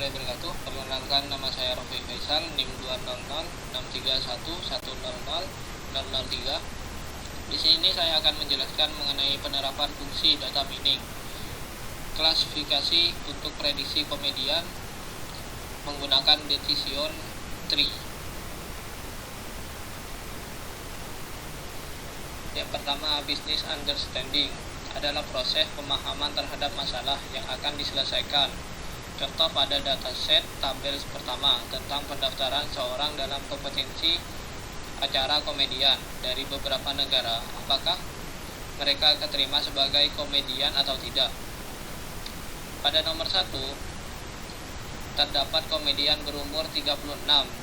warahmatullahi wabarakatuh. Perkenalkan, nama saya Rofi Faisal, NIM 2006311000003. Di sini saya akan menjelaskan mengenai penerapan fungsi data mining, klasifikasi untuk prediksi komedian menggunakan decision tree. Yang pertama, business understanding adalah proses pemahaman terhadap masalah yang akan diselesaikan. Contoh pada dataset tabel pertama tentang pendaftaran seorang dalam kompetensi acara komedian dari beberapa negara. Apakah mereka keterima sebagai komedian atau tidak? Pada nomor 1, terdapat komedian berumur 36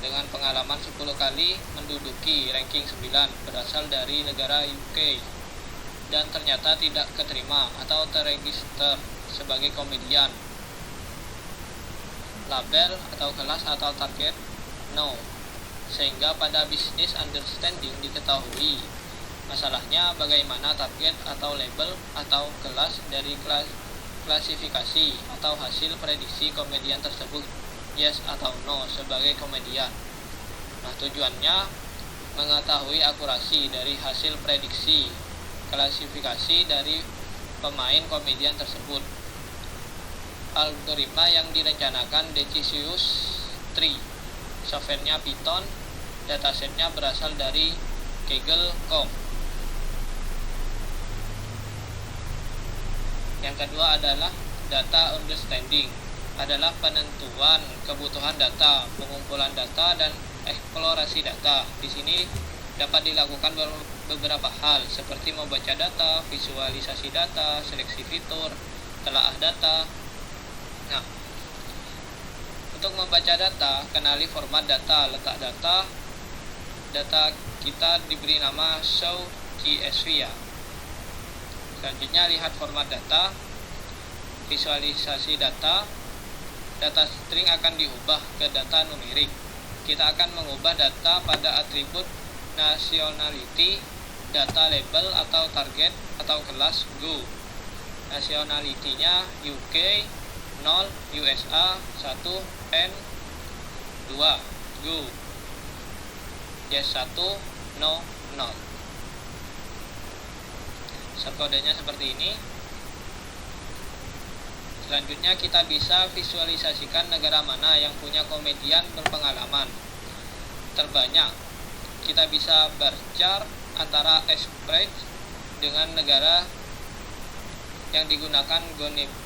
dengan pengalaman 10 kali menduduki ranking 9 berasal dari negara UK dan ternyata tidak keterima atau terregister sebagai komedian. Label atau kelas atau target? No. Sehingga pada business understanding diketahui masalahnya bagaimana target atau label atau kelas dari klasifikasi atau hasil prediksi komedian tersebut, yes atau no sebagai komedian. Nah, tujuannya mengetahui akurasi dari hasil prediksi klasifikasi dari pemain komedian tersebut. Algoritma yang direncanakan decision tree, softwarenya Python, datasetnya berasal dari Kaggle.com. Yang kedua adalah data understanding, adalah penentuan kebutuhan data, pengumpulan data, dan eksplorasi data. Di sini dapat dilakukan beberapa hal seperti membaca data, visualisasi data, seleksi fitur, telaah data. Nah, untuk membaca data, kenali format data, letak data. Data kita diberi nama show CSV ya. Selanjutnya lihat format data, visualisasi data. Data string akan diubah ke data numerik. Kita akan mengubah data pada atribut nationality, data label atau target atau kelas Go. Nationality-nya UK 0, USA 1, N 2, Go. Yes 1, no 0. Kodenya seperti ini. Selanjutnya kita bisa visualisasikan negara mana yang punya komedian berpengalaman terbanyak. Kita bisa berchart antara spread dengan negara yang digunakan GONIP.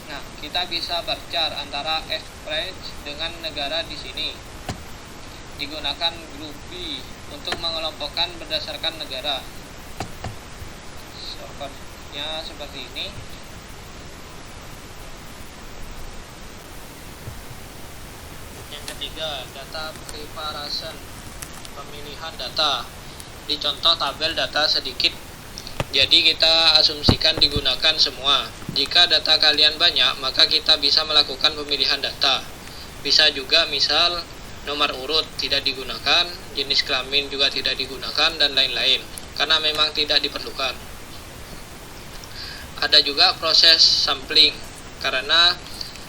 Nah, kita bisa berchart antara spread dengan negara di sini. Digunakan groupie untuk mengelompokkan berdasarkan negara. Shortcut-nya seperti ini. Yang ketiga, data preparation, pemilihan data. Di contoh tabel data sedikit, jadi kita asumsikan digunakan semua. Jika data kalian banyak, maka kita bisa melakukan pemilihan data. Bisa juga misal nomor urut tidak digunakan, jenis kelamin juga tidak digunakan, dan lain-lain, karena memang tidak diperlukan. Ada juga proses sampling, karena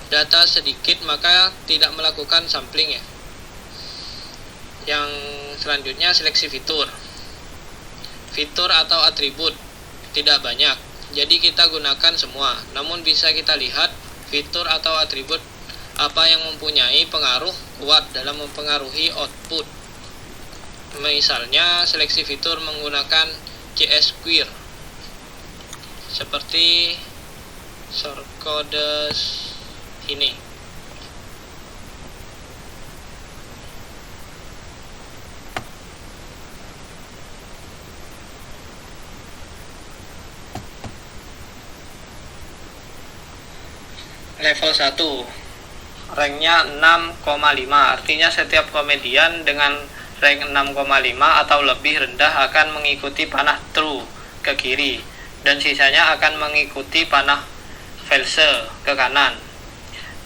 data sedikit maka tidak melakukan sampling ya. Yang selanjutnya seleksi fitur. Fitur atau atribut tidak banyak, jadi kita gunakan semua. Namun bisa kita lihat fitur atau atribut apa yang mempunyai pengaruh kuat dalam mempengaruhi output. Misalnya seleksi fitur menggunakan CSQuery seperti shortcode ini. Level 1 ranknya 6,5, artinya setiap komedian dengan rank 6,5 atau lebih rendah akan mengikuti panah true ke kiri dan sisanya akan mengikuti panah false ke kanan.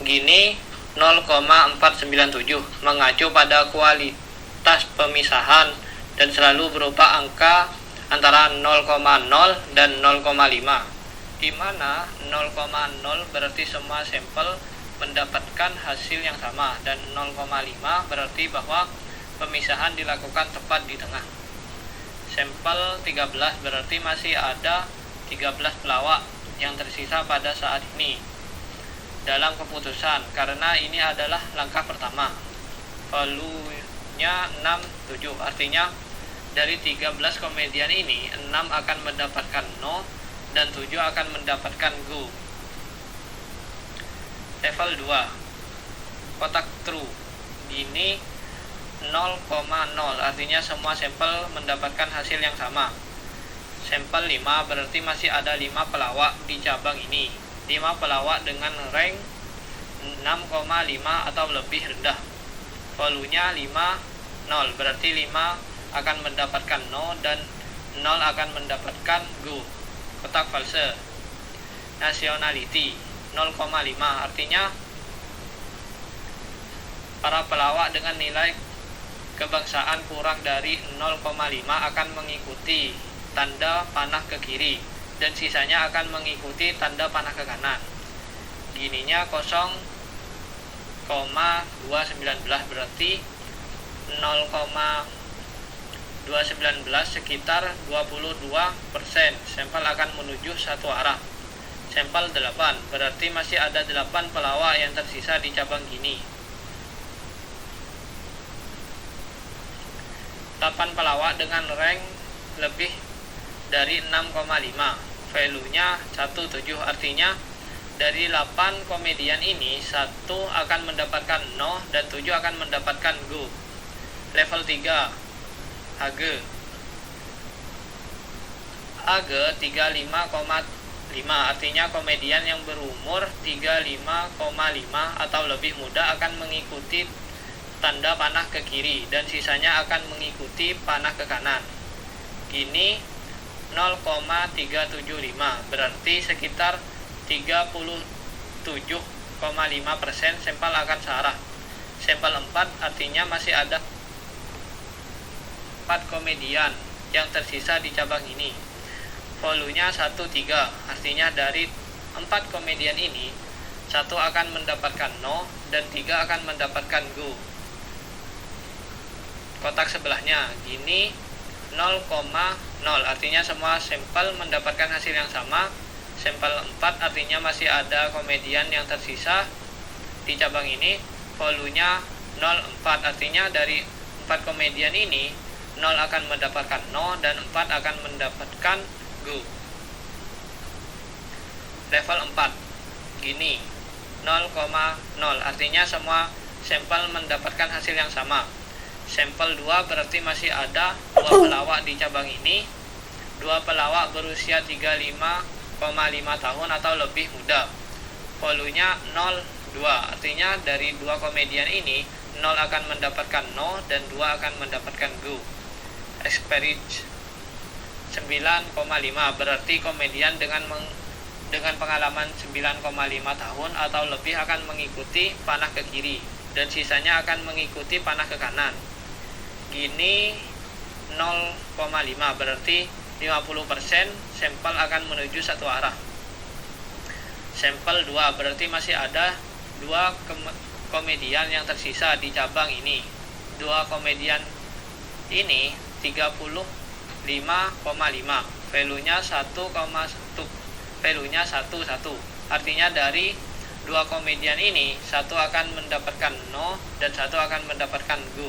Gini 0,497 mengacu pada kualitas pemisahan dan selalu berupa angka antara 0,0 dan 0,5. di mana 0,0 berarti semua sampel mendapatkan hasil yang sama, dan 0,5 berarti bahwa pemisahan dilakukan tepat di tengah. Sampel 13 berarti masih ada 13 pelawak yang tersisa pada saat ini dalam keputusan, karena ini adalah langkah pertama. Value-nya 6, 7, artinya dari 13 komedian ini 6 akan mendapatkan no dan 7 akan mendapatkan go. Level 2, kotak true. Ini 0,0 artinya semua sampel mendapatkan hasil yang sama. Sampel 5 berarti masih ada 5 pelawak di cabang ini, 5 pelawak dengan rank 6,5 atau lebih rendah. Value-nya 5, 0 berarti 5 akan mendapatkan no dan 0 akan mendapatkan go. Kotak false. Nationality 0,5 artinya para pelawak dengan nilai kebangsaan kurang dari 0,5 akan mengikuti tanda panah ke kiri dan sisanya akan mengikuti tanda panah ke kanan. Gininya 0,219 berarti 0,219 sekitar 22%. Sampel akan menuju satu arah. Sampel 8 berarti masih ada 8 pelawak yang tersisa di cabang gini. 8 pelawak dengan rank lebih dari 6,5. Value-nya 17 artinya dari 8 komedian ini 1 akan mendapatkan no dan 7 akan mendapatkan go. Level 3, AGE 35,5 artinya komedian yang berumur 35,5 atau lebih muda akan mengikuti tanda panah ke kiri dan sisanya akan mengikuti panah ke kanan. Gini 0,375 berarti sekitar 37,5% sampel akan searah. Sampel 4 artinya masih ada 4 komedian yang tersisa di cabang ini. Value-nya 13 artinya dari 4 komedian ini 1 akan mendapatkan no dan 3 akan mendapatkan go. Kotak sebelahnya gini 0,0 artinya semua sampel mendapatkan hasil yang sama. Sampel 4 artinya masih ada komedian yang tersisa di cabang ini. Value-nya 0,4 artinya dari 4 komedian ini 0 akan mendapatkan no dan 4 akan mendapatkan go. Level 4 gini 0,0 artinya semua sampel mendapatkan hasil yang sama. Sampel 2 berarti masih ada 2 pelawak di cabang ini. 2 pelawak berusia 35,5 tahun atau lebih muda. Value-nya 0,2 artinya dari 2 komedian ini 0 akan mendapatkan no dan 2 akan mendapatkan go. Experience 9,5 berarti komedian dengan pengalaman 9,5 tahun atau lebih akan mengikuti panah ke kiri dan sisanya akan mengikuti panah ke kanan. Gini 0,5 berarti 50% sampel akan menuju satu arah. Sampel 2 berarti masih ada 2 komedian yang tersisa di cabang ini. 2 komedian ini 35,5. Value-nya 1,1. Value-nya 1,1. Artinya dari 2 komedian ini 1 akan mendapatkan no dan 1 akan mendapatkan go.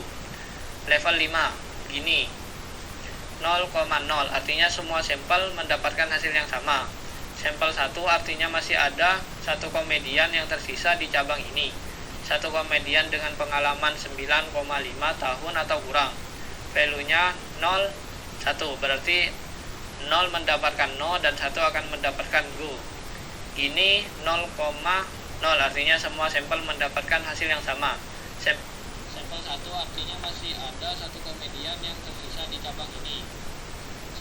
Level 5 gini 0,0 artinya semua sampel mendapatkan hasil yang sama. Sampel 1 artinya masih ada 1 komedian yang tersisa di cabang ini. 1 komedian dengan pengalaman 9,5 tahun atau kurang. Value-nya 0,1 berarti 0 mendapatkan no dan 1 akan mendapatkan go. Ini 0,0 artinya semua sampel mendapatkan hasil yang sama. Sampel 1 artinya masih ada 1 komedian yang tersisa di cabang ini.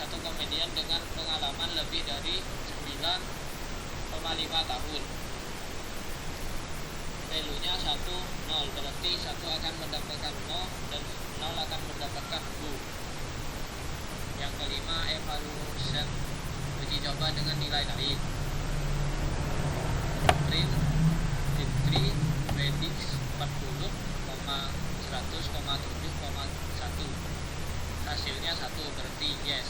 1 komedian dengan pengalaman lebih dari 9,5 tahun. Value-nya 1,0 berarti 1 akan mendapatkan no dan 0 akan mendapatkan go. Yang kelima, evaluation uji coba dengan nilai lain. hasilnya 1, berarti yes.